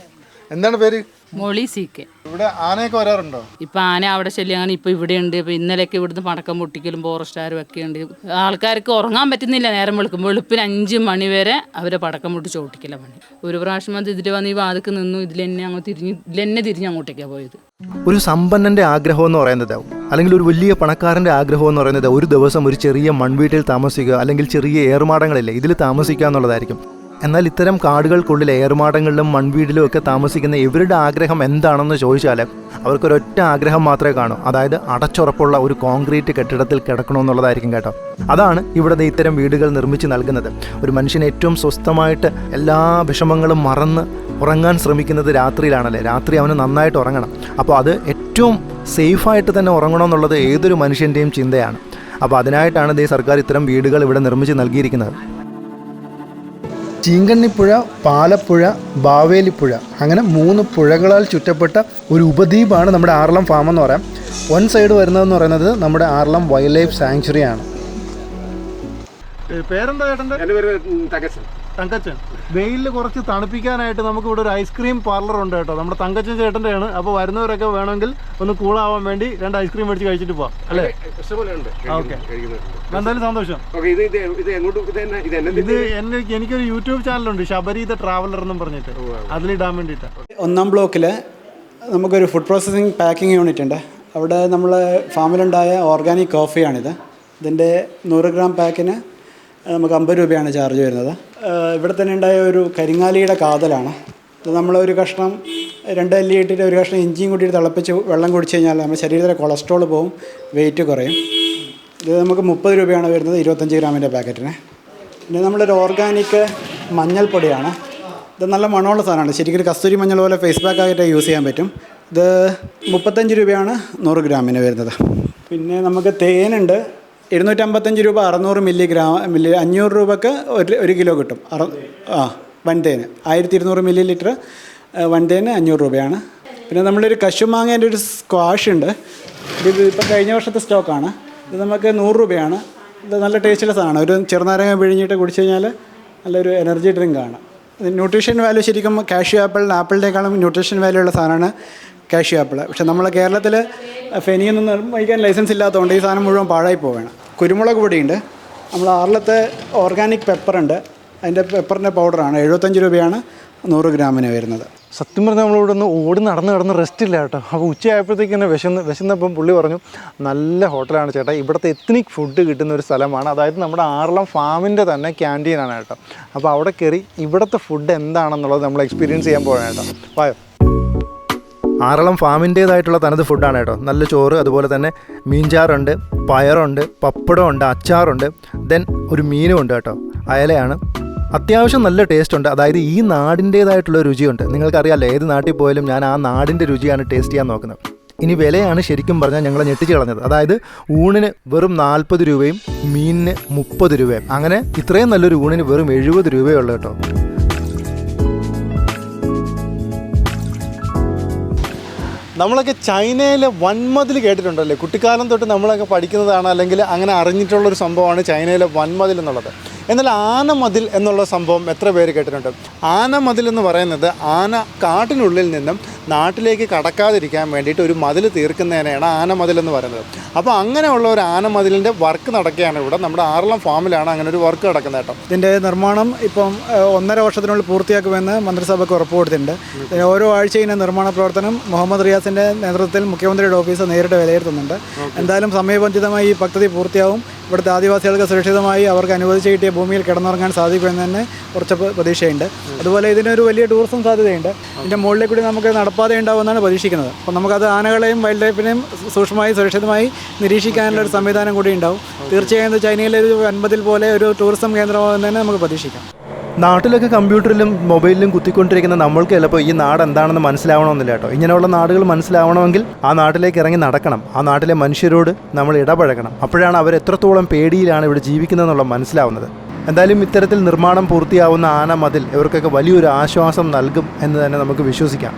എന്താണ് പേര്? മോളി സി.കെ. ഇവിടെ ആനയൊക്കെ വരാറുണ്ടോ? ഇപ്പം ആന അവിടെ ശല്യമാണ്. ഇപ്പോൾ ഇവിടെ ഉണ്ട്. ഇപ്പോൾ ഇന്നലെയൊക്കെ ഇവിടുന്ന് പടക്കം പൊട്ടിക്കലും ഫോറസ്റ്റുകാരും ഒക്കെ ഉണ്ട്. ആൾക്കാർക്ക് ഉറങ്ങാൻ പറ്റുന്നില്ല. നേരം വെളുപ്പിന് 5 മണി വരെ അവരെ പടക്കം പൊട്ടിച്ച് ഓട്ടിക്കല പണി. ഒരു പ്രാവശ്യം അത് ഇതിൽ വന്ന് ഈ വാതിക്ക് നിന്നു. ഇതിലെന്നെ തിരിഞ്ഞ് അങ്ങോട്ടേക്കാണ് പോയത്. ഒരു സമ്പന്നൻ്റെ ആഗ്രഹം എന്ന് പറയുന്നത്, അല്ലെങ്കിൽ ഒരു വലിയ പണക്കാരൻ്റെ ആഗ്രഹം എന്ന് പറയുന്നത് ഒരു ദിവസം ഒരു ചെറിയ മൺവീട്ടിൽ താമസിക്കുക, അല്ലെങ്കിൽ ചെറിയ ഏറുമാടങ്ങളില്ലേ ഇതിൽ താമസിക്കുക എന്നുള്ളതായിരിക്കും. എന്നാൽ ഇത്തരം കാടുകൾക്കുള്ളിൽ ഏറുമാടങ്ങളിലും മൺവീടിലും ഒക്കെ താമസിക്കുന്ന ഇവരുടെ ആഗ്രഹം എന്താണെന്ന് ചോദിച്ചാൽ അവർക്കൊരൊറ്റ ആഗ്രഹം മാത്രമേ കാണൂ. അതായത് അടച്ചുറപ്പുള്ള ഒരു കോൺക്രീറ്റ് കെട്ടിടത്തിൽ കിടക്കണമെന്നുള്ളതായിരിക്കും കേട്ടോ. അതാണ് ഇവിടെ ഇത്തരം വീടുകൾ നിർമ്മിച്ച് നൽകുന്നത്. ഒരു മനുഷ്യന് ഏറ്റവും സ്വസ്ഥമായിട്ട് എല്ലാ വിഷമങ്ങളും മറന്ന് ഉറങ്ങാൻ ശ്രമിക്കുന്നത് രാത്രിയിലാണല്ലേ. രാത്രി അവന് നന്നായിട്ട് ഉറങ്ങണം. അപ്പോൾ അത് ഏറ്റവും സേഫായിട്ട് തന്നെ ഉറങ്ങണമെന്നുള്ളത് ഏതൊരു മനുഷ്യൻ്റെയും ചിന്തയാണ്. അപ്പോൾ അതിനായിട്ടാണ് ഈ സർക്കാർ ഇത്തരം വീടുകൾ ഇവിടെ നിർമ്മിച്ച് നൽകിയിരിക്കുന്നത്. ചീങ്കണ്ണിപ്പുഴ, പാലപ്പുഴ, ബാവേലിപ്പുഴ, അങ്ങനെ 3 പുഴകളാൽ ചുറ്റപ്പെട്ട ഒരു ഉപദ്വീപാണ് നമ്മുടെ ആറളം ഫാം എന്ന് പറയാം. വൺ സൈഡ് വരുന്നതെന്ന് പറയുന്നത് നമ്മുടെ ആറളം വൈൽഡ് ലൈഫ് സാങ്ച്വറിയാണ്. പേരെന്താ ചേട്ടൻ്റെ? എൻ്റെ പേര് തങ്കച്ചൻ. വെയിലിൽ കുറച്ച് തണുപ്പിക്കാനായിട്ട് നമുക്ക് ഇവിടെ ഒരു ഐസ്ക്രീം പാർലർ ഉണ്ട് കേട്ടോ. നമ്മുടെ തങ്കച്ചൻ ചേട്ടൻ്റെയാണ്. അപ്പോൾ വരുന്നവരൊക്കെ വേണമെങ്കിൽ ഒന്ന് കൂളാവാൻ വേണ്ടി 2 ഐസ്ക്രീം മേടിച്ച് കഴിച്ചിട്ട് പോവാം അല്ലേ? ഓക്കെ, എന്തായാലും സന്തോഷം. ഇത് എനിക്കൊരു യൂട്യൂബ് ചാനലുണ്ട്, ശബരി ദ ട്രാവലർ എന്നും പറഞ്ഞിട്ട്. അതിലിടാൻ വേണ്ടിയിട്ട് 1-ാം ബ്ലോക്കിൽ നമുക്കൊരു ഫുഡ് പ്രോസസ്സിംഗ് പാക്കിംഗ് യൂണിറ്റ് ഉണ്ട്. അവിടെ നമ്മൾ ഫാമിലുണ്ടായ ഓർഗാനിക് കോഫിയാണിത്. ഇതിൻ്റെ 100 ഗ്രാം പാക്കിന് നമുക്ക് 50 രൂപയാണ് ചാർജ് വരുന്നത്. ഇവിടെ തന്നെ ഉണ്ടായ ഒരു കരിങ്ങാലിയുടെ കാതലാണ് ഇത്. നമ്മളൊരു കഷ്ണം 2 അല്ലി ഇട്ടിട്ട് ഒരു കഷ്ണം ഇഞ്ചിയും കൂടി തിളപ്പിച്ച് വെള്ളം കുടിച്ച് കഴിഞ്ഞാൽ നമ്മുടെ ശരീരത്തിലെ കൊളസ്ട്രോൾ പോവും, വെയിറ്റ് കുറയും. ഇത് നമുക്ക് 30 രൂപയാണ് വരുന്നത് 25 ഗ്രാമിൻ്റെ പാക്കറ്റിന്. പിന്നെ നമ്മളൊരു ഓർഗാനിക് മഞ്ഞൾപ്പൊടിയാണ്. ഇത് നല്ല മണമുള്ള സാധനമാണ്. ശരിക്കും ഒരു കസ്തൂരി മഞ്ഞൾ പോലെ ഫേസ് പാക്ക് ആയിട്ട് യൂസ് ചെയ്യാൻ പറ്റും. ഇത് 35 രൂപയാണ് 100 ഗ്രാമിന് വരുന്നത്. പിന്നെ നമുക്ക് തേനുണ്ട്. 255 രൂപ 600 മില്ലി 500 രൂപക്ക് 1 കിലോ കിട്ടും. വൻതേന് 1200 മില്ലി ലിറ്റർ വൻതേന് 500 രൂപയാണ്. പിന്നെ നമ്മളൊരു കശുമാങ്ങേൻ്റെ ഒരു സ്ക്വാഷ് ഉണ്ട്. ഇത് ഇപ്പോൾ കഴിഞ്ഞ വർഷത്തെ സ്റ്റോക്കാണ്. ഇത് നമുക്ക് 100 രൂപയാണ്. ഇത് നല്ല ടേസ്റ്റുള്ള സാധനമാണ്. ഒരു ചെറുനാരങ്ങ പിഴിഞ്ഞിട്ട് കുടിച്ചു കഴിഞ്ഞാൽ നല്ലൊരു എനർജി ഡ്രിങ്കാണ്. ന്യൂട്രീഷൻ വാല്യൂ ശരിക്കും കാഷ്യൂ ആപ്പിളിനേക്കാളും ന്യൂട്രീഷൻ വാല്യൂ ഉള്ള സാധനമാണ് കാഷ്യൂ ആപ്പിൾ. പക്ഷേ നമ്മളെ കേരളത്തിൽ ഫെനിയൊന്നും നിർമ്മിക്കാൻ ലൈസൻസ് ഇല്ലാത്തതുകൊണ്ട് ഈ സാധനം മുഴുവൻ പാഴായി പോവുകയാണ്. കുരുമുളക് പൊടിയുണ്ട്. നമ്മൾ ആറിലത്തെ ഓർഗാനിക് പെപ്പറുണ്ട്. അതിൻ്റെ പെപ്പറിൻ്റെ പൗഡറാണ്. 75 രൂപയാണ് 100 ഗ്രാമിന് വരുന്നത്. സത്യം പറഞ്ഞാൽ നമ്മളിവിടെ ഒന്ന് ഓടി നടന്ന് റെസ്റ്റ് ഇല്ല കേട്ടോ. അപ്പോൾ ഉച്ചയായപ്പോഴത്തേക്ക് തന്നെ വിശന്നപ്പം പുള്ളി പറഞ്ഞു നല്ല ഹോട്ടലാണ് ചേട്ടാ, ഇവിടുത്തെ എത്നിക് ഫുഡ് കിട്ടുന്ന ഒരു സ്ഥലമാണ്, അതായത് നമ്മുടെ ആറളം ഫാമിൻ്റെ തന്നെ ക്യാൻറ്റീനാണ് കേട്ടോ. അപ്പോൾ അവിടെ കയറി ഇവിടുത്തെ ഫുഡ് എന്താണെന്നുള്ളത് നമ്മൾ എക്സ്പീരിയൻസ് ചെയ്യാൻ പോകണം കേട്ടോ. വായോ. ആറളം ഫാമിൻ്റേതായിട്ടുള്ള തനത് ഫുഡാണ് കേട്ടോ. നല്ല ചോറ്, അതുപോലെ തന്നെ മീൻചാറുണ്ട്, പയറുണ്ട്, പപ്പടമുണ്ട്, അച്ചാറുണ്ട്, ദെൻ ഒരു മീനും ഉണ്ട് കേട്ടോ, അയലയാണ്. അത്യാവശ്യം നല്ല ടേസ്റ്റ് ഉണ്ട്. അതായത് ഈ നാടിൻ്റേതായിട്ടുള്ള രുചിയുണ്ട്. നിങ്ങൾക്കറിയാമല്ലോ, ഏത് നാട്ടിൽ പോയാലും ഞാൻ ആ നാടിൻ്റെ രുചിയാണ് ടേസ്റ്റ് ചെയ്യാൻ നോക്കുന്നത്. ഇനി വിലയാണ് ശരിക്കും പറഞ്ഞാൽ ഞങ്ങളെ ഞെട്ടിച്ച് കളഞ്ഞത്. അതായത് ഊണിന് വെറും 40 രൂപയും മീനിന് 30 രൂപയും. അങ്ങനെ ഇത്രയും നല്ലൊരു ഊണിന് വെറും 70 രൂപയുള്ളൂ കേട്ടോ. നമ്മളൊക്കെ ചൈനയിലെ വൻമതിൽ കേട്ടിട്ടുണ്ടല്ലേ? കുട്ടിക്കാലം തൊട്ട് നമ്മളൊക്കെ പഠിക്കുന്നതാണ്, അല്ലെങ്കിൽ അങ്ങനെ അറിഞ്ഞിട്ടുള്ളൊരു സംഭവമാണ് ചൈനയിലെ വൻമതിൽ എന്നുള്ളത്. എന്നാൽ ആനമതിൽ എന്നുള്ള സംഭവം എത്ര പേര് കേട്ടിട്ടുണ്ട്? ആനമതിൽ എന്ന് പറയുന്നത് ആന കാട്ടിനുള്ളിൽ നിന്നും നാട്ടിലേക്ക് കടക്കാതിരിക്കാൻ വേണ്ടിയിട്ട് ഒരു മതിൽ തീർക്കുന്നതിനെയാണ് ആനമതിൽ എന്ന് പറയുന്നത്. അപ്പോൾ അങ്ങനെയുള്ള ഒരു ആനമതിലിൻ്റെ വർക്ക് നടക്കുകയാണ് ഇവിടെ. നമ്മുടെ ആറളം ഫാമിലാണ് അങ്ങനെ ഒരു വർക്ക് നടക്കുന്നത് കേട്ടോ. ഇതിൻ്റെ നിർമ്മാണം ഇപ്പം 1.5 വർഷത്തിനുള്ളിൽ പൂർത്തിയാക്കുമെന്ന് മന്ത്രിസഭയ്ക്ക് ഉറപ്പ് കൊടുത്തിട്ടുണ്ട്. ഓരോ ആഴ്ചയും നിർമ്മാണ പ്രവർത്തനം മുഹമ്മദ് റിയാസിൻ്റെ നേതൃത്വത്തിൽ മുഖ്യമന്ത്രിയുടെ ഓഫീസ് നേരിട്ട് വിലയിരുത്തുന്നുണ്ട്. എന്തായാലും സമയബന്ധിതമായി ഈ പദ്ധതി പൂർത്തിയാവും. ഇവിടുത്തെ ആദിവാസികൾക്ക് സുരക്ഷിതമായി അവർക്ക് അനുവദിച്ച് കിട്ടിയ ഭൂമിയിൽ കിടന്നുറങ്ങാൻ സാധിക്കുമെന്ന് തന്നെ കുറച്ച് പ്രതീക്ഷയുണ്ട്. അതുപോലെ ഇതിനൊരു വലിയ ടൂറിസം സാധ്യതയുണ്ട്. ഇതിൻ്റെ മുകളിലേക്ക് കൂടി നമുക്ക് നടപ്പാതെ ഉണ്ടാവുമെന്നാണ് പ്രതീക്ഷിക്കുന്നത്. അപ്പോൾ നമുക്കത് ആനകളെയും വൈൽഡ് ലൈഫിനെയും സൂക്ഷ്മമായി സുരക്ഷിതമായി നിരീക്ഷിക്കാനുള്ള ഒരു സംവിധാനം കൂടി ഉണ്ടാവും. തീർച്ചയായും ചൈനയിലെ ഒരു വൻമതിൽ പോലെ ഒരു ടൂറിസം കേന്ദ്രമാകുമെന്ന് തന്നെ നമുക്ക് പ്രതീക്ഷിക്കാം. നാട്ടിലൊക്കെ കമ്പ്യൂട്ടറിലും മൊബൈലിലും കുത്തിക്കൊണ്ടിരിക്കുന്ന നമ്മൾക്ക് ചിലപ്പോൾ ഈ നാട് എന്താണെന്ന് മനസ്സിലാവണമെന്നില്ല കേട്ടോ. ഇങ്ങനെയുള്ള നാടുകൾ മനസ്സിലാവണമെങ്കിൽ ആ നാട്ടിലേക്ക് ഇറങ്ങി നടക്കണം, ആ നാട്ടിലെ മനുഷ്യരോട് നമ്മൾ ഇടപഴകണം. അപ്പോഴാണ് അവർ എത്രത്തോളം പേടിയിലാണ് ഇവിടെ ജീവിക്കുന്നതെന്നുള്ള മനസ്സിലാവുന്നത്. എന്തായാലും ഇത്തരത്തിൽ നിർമ്മാണം പൂർത്തിയാവുന്ന ആനമതിൽ ഇവർക്കൊക്കെ വലിയൊരു ആശ്വാസം നൽകും എന്ന് തന്നെ നമുക്ക് വിശ്വസിക്കാം.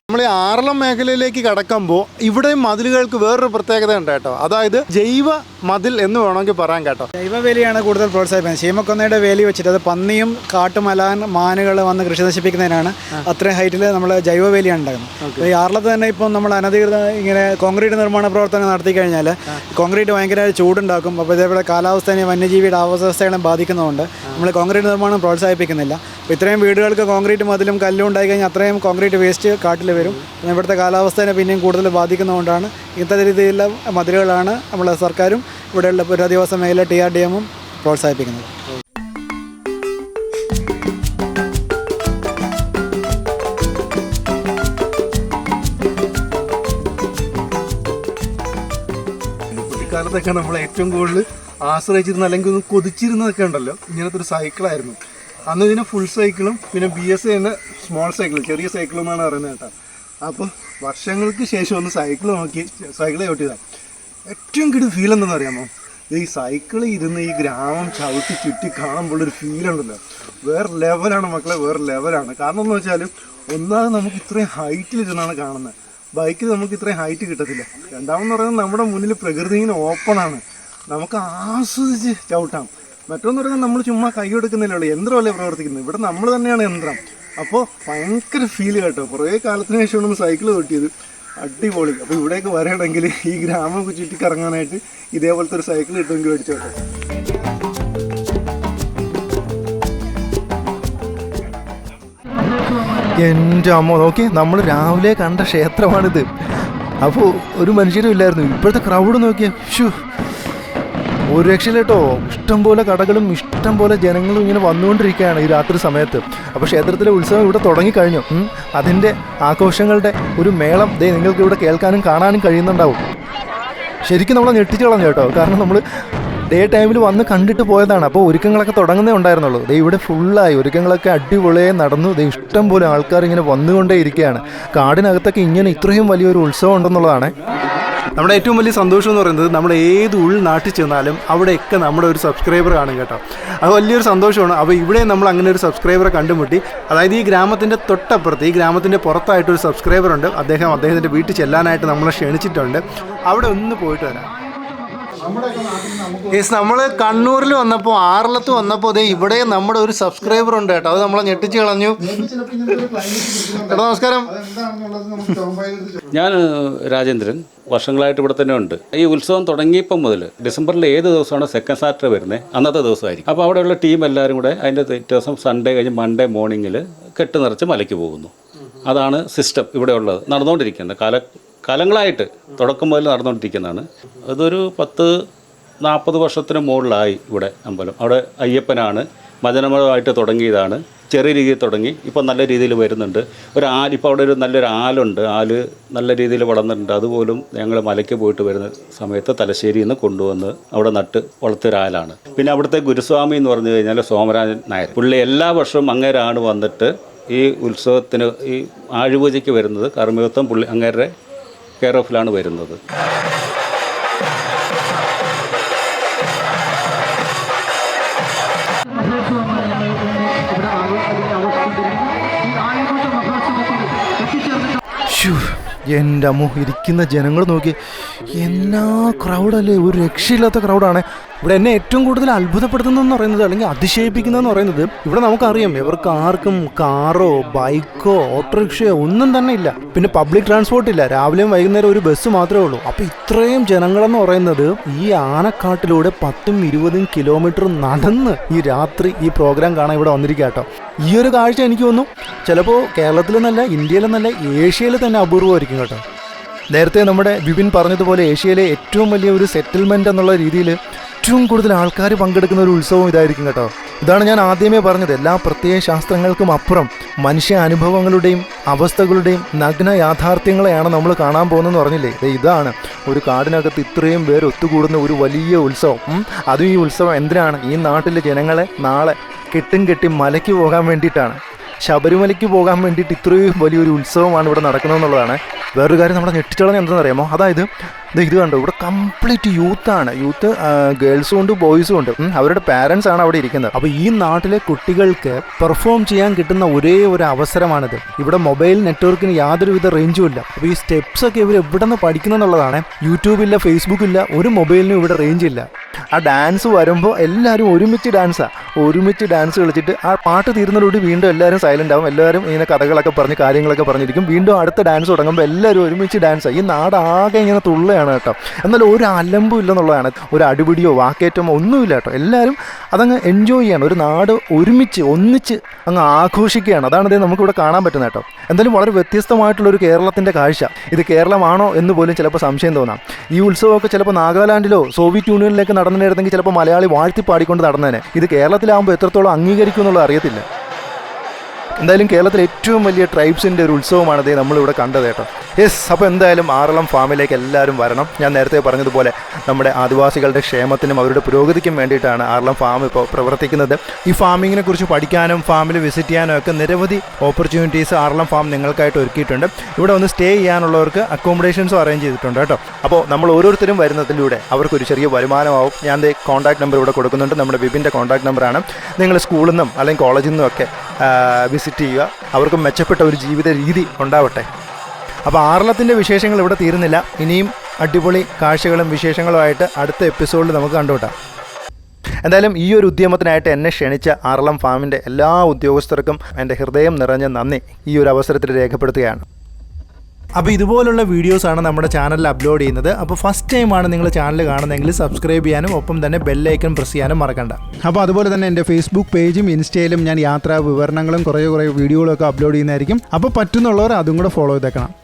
നമ്മൾ ഈ ആറളം മേഖലയിലേക്ക് കടക്കുമ്പോൾ ഇവിടെ മതിലുകൾക്ക് വേറൊരു പ്രത്യേകത ഉണ്ട് കേട്ടോ. അതായത് ജൈവ മതിൽ എന്ന് വേണമെങ്കിൽ പറയാൻ കേട്ടോ. ജൈവവേലിയാണ് കൂടുതൽ പ്രോത്സാഹിപ്പിക്കുന്നത്. ശീമക്കൊന്നയുടെ വേലി വെച്ചിട്ട് അത് പന്നിയും കാട്ടുമലാൻ മാനുകൾ വന്ന് കൃഷി നശിപ്പിക്കുന്നതിനാണ് അത്രയും ഹൈറ്റിൽ നമ്മൾ ജൈവവേലിയാണ് ഉണ്ടാക്കുന്നത്. ഈ ആറളത്ത് തന്നെ ഇപ്പം നമ്മൾ അനധികൃത ഇങ്ങനെ കോൺക്രീറ്റ് നിർമ്മാണ പ്രവർത്തനം നടത്തി കഴിഞ്ഞാൽ കോൺക്രീറ്റ് ഭയങ്കരമായി ചൂടുണ്ടാക്കും. അപ്പോൾ ഇതേപോലെ കാലാവസ്ഥയെ വന്യജീവിയുടെ ആവാസവ്യവസ്ഥകളെ ബാധിക്കുന്നതുകൊണ്ട് നമ്മൾ കോൺക്രീറ്റ് നിർമ്മാണം പ്രോത്സാഹിപ്പിക്കുന്നില്ല. അപ്പോൾ ഇത്രയും വീടുകൾക്ക് കോൺക്രീറ്റ് മതിലും കല്ലും ഉണ്ടായി കഴിഞ്ഞാൽ അത്രയും കോൺക്രീറ്റ് വേസ്റ്റ് കാട്ടിൽ വരും. ഇവിടുത്തെ കാലാവസ്ഥയെ പിന്നെയും കൂടുതൽ ബാധിക്കുന്നതുകൊണ്ടാണ് ഇത്തരം രീതിയിലുള്ള മതിലുകളാണ് നമ്മളെ സർക്കാരും ഇവിടെയുള്ള പുനരധിവാസ മേഖല TRDM പ്രോത്സാഹിപ്പിക്കുന്നത്. കുട്ടിക്കാലത്തൊക്കെ നമ്മൾ ഏറ്റവും കൂടുതൽ ആശ്രയിച്ചിരുന്ന അല്ലെങ്കിൽ ഒന്ന് കൊതിച്ചിരുന്നതൊക്കെ ഉണ്ടല്ലോ, ഇങ്ങനത്തെ ഒരു സൈക്കിളായിരുന്നു. അന്ന് ഇതിന് ഫുൾ സൈക്കിളും പിന്നെ BS തന്നെ സ്മോൾ സൈക്കിൾ, ചെറിയ സൈക്കിൾ എന്നാണ് പറയുന്നത് കേട്ടോ. അപ്പോൾ വർഷങ്ങൾക്ക് ശേഷം ഒന്ന് സൈക്കിൾ നോക്കി സൈക്കിൾ ചവിട്ടിയതാണ്. ഏറ്റവും കിട്ടുന്ന ഫീൽ എന്താണെന്ന് അറിയാമോ? ഈ സൈക്കിളിൽ ഇരുന്ന് ഈ ഗ്രാമം ചവിട്ടി ചുറ്റി കാണുമ്പോഴൊരു ഫീലുണ്ടല്ലോ, വേറെ ലെവലാണ് മക്കളെ, വേറെ ലെവലാണ്. കാരണം എന്ന് വെച്ചാൽ ഒന്നാമത് നമുക്ക് ഇത്രയും ഹൈറ്റിലിരുന്നാണ് കാണുന്നത്. ബൈക്കിൽ നമുക്ക് ഇത്രയും ഹൈറ്റ് കിട്ടത്തില്ല. രണ്ടാമെന്ന് പറയുന്നത് നമ്മുടെ മുന്നിൽ പ്രകൃതി ഇങ്ങനെ ഓപ്പണാണ്, നമുക്ക് ആസ്വദിച്ച് ചവിട്ടാം. മറ്റൊന്ന് പറയുന്നത് നമ്മൾ ചുമ്മാ കൈ കൊടുക്കുന്നില്ലല്ലോ, യന്ത്രമല്ലേ പ്രവർത്തിക്കുന്നത്. ഇവിടെ നമ്മൾ തന്നെയാണ് യന്ത്രം. അപ്പോൾ ഭയങ്കര ഫീൽ കേട്ടോ. കുറേ കാലത്തിന് ശേഷമാണ് നമ്മൾ സൈക്കിൾ ഓട്ടിയത്, അടിപൊളി. അപ്പോൾ ഇവിടേക്ക് വരണമെങ്കിൽ ഈ ഗ്രാമമൊക്കെ ചുറ്റിക്കറങ്ങാനായിട്ട് ഇതേപോലത്തെ ഒരു സൈക്കിൾ കിട്ടുമെങ്കിൽ മേടിച്ചോട്ടെ. എൻ്റെ അമ്മ നോക്കി, നമ്മൾ രാവിലെ കണ്ട ക്ഷേത്രമാണിത്. അപ്പോൾ ഒരു മനുഷ്യരും ഇല്ലായിരുന്നു. ഇപ്പോഴത്തെ ക്രൗഡ് നോക്കിയാൽ ഒരു രക്ഷയില്ല കേട്ടോ. ഇഷ്ടംപോലെ കടകളും ഇഷ്ടംപോലെ ജനങ്ങളും ഇങ്ങനെ വന്നുകൊണ്ടിരിക്കുകയാണ് ഈ രാത്രി സമയത്ത്. അപ്പോൾ ക്ഷേത്രത്തിലെ ഉത്സവം ഇവിടെ തുടങ്ങിക്കഴിഞ്ഞു. അതിൻ്റെ ആഘോഷങ്ങളുടെ ഒരു മേളം നിങ്ങൾക്ക് ഇവിടെ കേൾക്കാനും കാണാനും കഴിയുന്നുണ്ടാവും. ശരിക്കും നമ്മളെ ഞെട്ടിച്ച് കളഞ്ഞു കേട്ടോ. കാരണം നമ്മൾ ഡേ ടൈമിൽ വന്ന് കണ്ടിട്ട് പോയതാണ്. അപ്പോൾ ഒരുക്കങ്ങളൊക്കെ തുടങ്ങുന്നേ ഉണ്ടായിരുന്നുള്ളൂ. ഇവിടെ ഫുള്ളായി ഒരുക്കങ്ങളൊക്കെ അടിപൊളിയായി നടന്നു. ഇഷ്ടം പോലെ ആൾക്കാർ ഇങ്ങനെ വന്നുകൊണ്ടേ ഇരിക്കുകയാണ്. കാടിനകത്തൊക്കെ ഇങ്ങനെ ഇത്രയും വലിയൊരു ഉത്സവം ഉണ്ടെന്നുള്ളതാണ് നമ്മുടെ ഏറ്റവും വലിയ സന്തോഷം എന്ന് പറയുന്നത്. നമ്മൾ ഏത് ഉൾനാട്ടിൽ ചെന്നാലും അവിടെയൊക്കെ നമ്മുടെ ഒരു സബ്സ്ക്രൈബർ കാണും കേട്ടോ. അത് വലിയൊരു സന്തോഷമാണ്. അപ്പോൾ ഇവിടെ നമ്മൾ അങ്ങനെ ഒരു സബ്സ്ക്രൈബറെ കണ്ടുമുട്ടി. അതായത് ഈ ഗ്രാമത്തിൻ്റെ തൊട്ടപ്പുറത്ത്, ഈ ഗ്രാമത്തിൻ്റെ പുറത്തായിട്ടൊരു സബ്സ്ക്രൈബറുണ്ട്. അദ്ദേഹത്തിൻ്റെ വീട്ടിൽ ചെല്ലാനായിട്ട് നമ്മളെ ക്ഷണിച്ചിട്ടുണ്ട്. അവിടെ ഒന്ന് പോയിട്ട് വരാം. നമ്മൾ കണ്ണൂരിൽ വന്നപ്പോൾ, ആറളത്ത് വന്നപ്പോൾ ഇവിടെ നമ്മുടെ ഒരു സബ്സ്ക്രൈബർ ഉണ്ട് കേട്ടോ. അത് നമ്മളെ ഞെട്ടിച്ച് കളഞ്ഞു. ചേട്ടാ നമസ്കാരം. ഞാൻ രാജേന്ദ്രൻ, വർഷങ്ങളായിട്ട് ഇവിടെ തന്നെ ഉണ്ട്. ഈ ഉത്സവം തുടങ്ങിയപ്പം മുതൽ ഡിസംബറിൽ ഏത് ദിവസമാണ് സെക്കൻഡ് സാറ്റർഡേ വരുന്നത് അന്നത്തെ ദിവസമായിരിക്കും. അപ്പോൾ അവിടെയുള്ള ടീം എല്ലാവരും കൂടെ അതിൻ്റെ ദിവസം സൺഡേ കഴിഞ്ഞ് മൺഡേ മോർണിംഗിൽ കെട്ട് നിറച്ച് മലയ്ക്ക് പോകുന്നു. അതാണ് സിസ്റ്റം ഇവിടെ ഉള്ളത്, നടന്നുകൊണ്ടിരിക്കുന്നത്. കാലങ്ങളായിട്ട് തുടക്കം മുതൽ നടന്നുകൊണ്ടിരിക്കുന്നതാണ്. അതൊരു 40 വർഷത്തിന് മുകളിലായി ഇവിടെ അമ്പലം. അവിടെ അയ്യപ്പനാണ് ഭജനമയമായിട്ട് തുടങ്ങിയതാണ്. ചെറിയ രീതിയിൽ തുടങ്ങി, ഇപ്പോൾ നല്ല രീതിയിൽ വരുന്നുണ്ട്. ഇപ്പോൾ അവിടെ ഒരു നല്ലൊരു ആലുണ്ട്, ആല് നല്ല രീതിയിൽ വളർന്നിട്ടുണ്ട്. അതുപോലും ഞങ്ങൾ മലയ്ക്ക് പോയിട്ട് വരുന്ന സമയത്ത് തലശ്ശേരിയിൽ നിന്ന് കൊണ്ടുവന്ന് അവിടെ നട്ട് വളർത്തിയൊരാലാണ്. പിന്നെ അവിടുത്തെ ഗുരുസ്വാമി എന്ന് പറഞ്ഞു കഴിഞ്ഞാൽ സോമരാജൻ നായർ. പുള്ളി എല്ലാ വർഷവും അങ്ങേരാണ് വന്നിട്ട് ഈ ഉത്സവത്തിന് ഈ ആഴ്പൂജയ്ക്ക് വരുന്നത്. കർമ്മയുദ്ധം പുള്ളി അങ്ങേരുടെ കെയർ ഓഫിലാണ് വരുന്നത്. എൻ്റെ അമ്മോ, ഇരിക്കുന്ന ജനങ്ങൾ നോക്കി, എന്നാ ക്രൗഡല്ലേ, ഒരു രക്ഷയില്ലാത്ത ക്രൗഡാണ്. ഇവിടെ എന്നെ ഏറ്റവും കൂടുതൽ അത്ഭുതപ്പെടുത്തുന്നതെന്ന് പറയുന്നത്, അല്ലെങ്കിൽ അതിശയിപ്പിക്കുന്നതെന്ന് പറയുന്നത്, ഇവിടെ നമുക്കറിയാം ഇവർക്ക് ആർക്കും കാറോ ബൈക്കോ ഓട്ടോറിക്ഷയോ ഒന്നും തന്നെ ഇല്ല. പിന്നെ പബ്ലിക് ട്രാൻസ്പോർട്ട് ഇല്ല. രാവിലെയും വൈകുന്നേരം ഒരു ബസ് മാത്രമേ ഉള്ളൂ. അപ്പോൾ ഇത്രയും ജനങ്ങളെന്ന് പറയുന്നത് ഈ ആനക്കാട്ടിലൂടെ 10-20 കിലോമീറ്റർ നടന്ന് ഈ രാത്രി ഈ പ്രോഗ്രാം കാണാൻ ഇവിടെ വന്നിരിക്കുക കേട്ടോ. ഈ ഒരു കാഴ്ച എനിക്ക് തോന്നുന്നു ചിലപ്പോൾ കേരളത്തിലെന്നല്ല ഇന്ത്യയിലെന്നല്ല ഏഷ്യയിൽ തന്നെ അപൂർവമായിരിക്കും കേട്ടോ. നേരത്തെ നമ്മുടെ വിപിൻ പറഞ്ഞതുപോലെ ഏഷ്യയിലെ ഏറ്റവും വലിയ ഒരു സെറ്റിൽമെൻറ്റ് എന്നുള്ള രീതിയിൽ ഏറ്റവും കൂടുതൽ ആൾക്കാർ പങ്കെടുക്കുന്ന ഒരു ഉത്സവം ഇതായിരിക്കും കേട്ടോ. ഇതാണ് ഞാൻ ആദ്യമേ പറഞ്ഞത്, എല്ലാ പ്രത്യയ ശാസ്ത്രങ്ങൾക്കും അപ്പുറം മനുഷ്യ അനുഭവങ്ങളുടെയും അവസ്ഥകളുടെയും നഗ്ന യാഥാർത്ഥ്യങ്ങളെയാണ് നമ്മൾ കാണാൻ പോകുന്നതെന്ന് പറഞ്ഞില്ലേ. ഇതാണ് ഒരു കാടിനകത്ത് ഇത്രയും പേർ ഒത്തുകൂടുന്ന ഒരു വലിയ ഉത്സവം. അതും ഈ ഉത്സവം എന്തിനാണ്? ഈ നാട്ടിലെ ജനങ്ങളെ നാളെ കെട്ടി മലയ്ക്ക് പോകാൻ വേണ്ടിയിട്ടാണ്, ശബരിമലയ്ക്ക് പോകാൻ വേണ്ടിയിട്ട് ഇത്രയും വലിയൊരു ഉത്സവമാണ് ഇവിടെ നടക്കുന്നതെന്നുള്ളതാണ്. വേറൊരു കാര്യം നമ്മുടെ ഞെട്ടിച്ചളഞ്ഞ എന്താണെന്ന് അറിയാമോ? അതായത് ഇത് കണ്ടോ, ഇവിടെ കംപ്ലീറ്റ് യൂത്താണ്. യൂത്ത് ഗേൾസും ഉണ്ട് ബോയ്സും ഉണ്ട്. അവരുടെ പാരൻസ് ആണ് അവിടെ ഇരിക്കുന്നത്. അപ്പോൾ ഈ നാട്ടിലെ കുട്ടികൾക്ക് പെർഫോം ചെയ്യാൻ കിട്ടുന്ന ഒരേ ഒരു അവസരമാണിത്. ഇവിടെ മൊബൈൽ നെറ്റ്വർക്കിന് യാതൊരുവിധ റേഞ്ചും ഇല്ല. അപ്പോൾ ഈ സ്റ്റെപ്സൊക്കെ ഇവർ എവിടെ നിന്ന് പഠിക്കുന്നെന്നുള്ളതാണ്. യൂട്യൂബില്ല, ഫേസ്ബുക്കില്ല, ഒരു മൊബൈലിനും ഇവിടെ റേഞ്ച് ഇല്ല. ആ ഡാൻസ് വരുമ്പോൾ എല്ലാവരും ഒരുമിച്ച് ഡാൻസ് കളിച്ചിട്ട് ആ പാട്ട് തീരുന്നതോടുകൂടി വീണ്ടും എല്ലാവരും സൈലൻ്റ് ആവും. എല്ലാവരും ഇങ്ങനെ കഥകളൊക്കെ പറഞ്ഞ് കാര്യങ്ങളൊക്കെ പറഞ്ഞിരിക്കും. വീണ്ടും അടുത്ത ഡാൻസ് തുടങ്ങുമ്പോൾ എല്ലാവരും ഒരുമിച്ച് ഡാൻസ്. ഈ നാടാകെ ഇങ്ങനെ തുള്ളുകയാണ് കേട്ടോ. എന്നാൽ ഒരു അലമ്പും ഇല്ലെന്നുള്ളതാണ്. ഒരു അടിപിടിയോ വാക്കേറ്റമോ ഒന്നുമില്ല കേട്ടോ. എല്ലാവരും അതങ്ങ് എൻജോയ് ചെയ്യാണ്. ഒരു നാട് ഒന്നിച്ച് അങ്ങ് ആഘോഷിക്കുകയാണ്. അതാണ് ഇത് നമുക്കിവിടെ കാണാൻ പറ്റുന്നത് കേട്ടോ. എന്തായാലും വളരെ വ്യത്യസ്തമായിട്ടുള്ളൊരു കേരളത്തിൻ്റെ കാഴ്ച. ഇത് കേരളമാണോ എന്ന് പോലും ചിലപ്പോൾ സംശയം തോന്നാം. ഈ ഉത്സവമൊക്കെ ചിലപ്പോൾ നാഗാലാൻഡിലോ സോവിയറ്റ് യൂണിയനിലേക്ക് നടന്നിരുന്നെങ്കിൽ ചിലപ്പോൾ മലയാളി വാഴ്ത്തി പാടിക്കൊണ്ട് നടന്നേനെ. ഇത് കേരളത്തിലാകുമ്പോൾ എത്രത്തോളം അംഗീകരിക്കും എന്നുള്ളത് അറിയത്തില്ല. എന്തായാലും കേരളത്തിലെ ഏറ്റവും വലിയ ട്രൈബ്സിൻ്റെ ഒരു ഉത്സവമാണിത് നമ്മളിവിടെ കണ്ടത് കേട്ടോ. യെസ്, അപ്പോൾ എന്തായാലും ആറളം ഫാമിലേക്ക് എല്ലാവരും വരണം. ഞാൻ നേരത്തെ പറഞ്ഞതുപോലെ നമ്മുടെ ആദിവാസികളുടെ ക്ഷേമത്തിനും അവരുടെ പുരോഗതിക്കും വേണ്ടിയിട്ടാണ് ആറളം ഫാം ഇപ്പോൾ പ്രവർത്തിക്കുന്നത്. ഈ ഫാമിങ്ങിനെ കുറിച്ച് പഠിക്കാനും ഫാമിൽ വിസിറ്റ് ചെയ്യാനും ഒക്കെ നിരവധി ഓപ്പർച്യൂണിറ്റീസ് ആറളം ഫാം നിങ്ങൾക്കായിട്ട് ഒരുക്കിയിട്ടുണ്ട്. ഇവിടെ ഒന്ന് സ്റ്റേ ചെയ്യാനുള്ളവർക്ക് അക്കോമഡേഷൻസും അറേഞ്ച് ചെയ്തിട്ടുണ്ട് കേട്ടോ. അപ്പോൾ നമ്മൾ ഓരോരുത്തരും വരുന്നതിലൂടെ അവർക്കൊരു ചെറിയ വരുമാനമാവും. ഞാൻ കോൺടാക്ട് നമ്പർ ഇവിടെ കൊടുക്കുന്നുണ്ട്. നമ്മുടെ വിപിൻ്റെ കോൺടാക്ട് നമ്പറാണ്. നിങ്ങൾ സ്കൂളിൽ നിന്നും അല്ലെങ്കിൽ കോളേജിൽ നിന്നും ഒക്കെ വിസിറ്റ് ചെയ്യുക. അവർക്ക് മെച്ചപ്പെട്ട ഒരു ജീവിത രീതി ഉണ്ടാവട്ടെ. അപ്പോൾ ആറളത്തിൻ്റെ വിശേഷങ്ങൾ ഇവിടെ തീരുന്നില്ല. ഇനിയും അടിപൊളി കാഴ്ചകളും വിശേഷങ്ങളുമായിട്ട് അടുത്ത എപ്പിസോഡിൽ നമുക്ക് കണ്ടുകിട്ടാം. എന്തായാലും ഈ ഒരു ഉദ്യമത്തിനായിട്ട് എന്നെ ക്ഷണിച്ച ആറളം ഫാമിൻ്റെ എല്ലാ ഉദ്യോഗസ്ഥർക്കും എൻ്റെ ഹൃദയം നിറഞ്ഞ നന്ദി ഈ ഒരു അവസരത്തിൽ രേഖപ്പെടുത്തുകയാണ്. അപ്പോൾ ഇതുപോലുള്ള വീഡിയോസാണ് നമ്മുടെ ചാനലിൽ അപ്ലോഡ് ചെയ്യുന്നത്. അപ്പോൾ ഫസ്റ്റ് ടൈമാണ് നിങ്ങൾ ചാനൽ കാണുന്നതെങ്കിൽ സബ്സ്ക്രൈബ് ചെയ്യാനും ഒപ്പം തന്നെ ബെല്ലൈക്കൺ പ്രസ് ചെയ്യാനും മറക്കണ്ട. അപ്പോൾ അതുപോലെ തന്നെ എൻ്റെ ഫേസ്ബുക്ക് പേജും ഇൻസ്റ്റയിലും ഞാൻ യാത്രാ വിവരണങ്ങളും കുറേ വീഡിയോകളൊക്കെ അപ്ലോഡ് ചെയ്യുന്നതായിരിക്കും. അപ്പോൾ പറ്റുന്നുള്ളവർ അതും കൂടെ ഫോളോ ചെയ്തേക്കണം.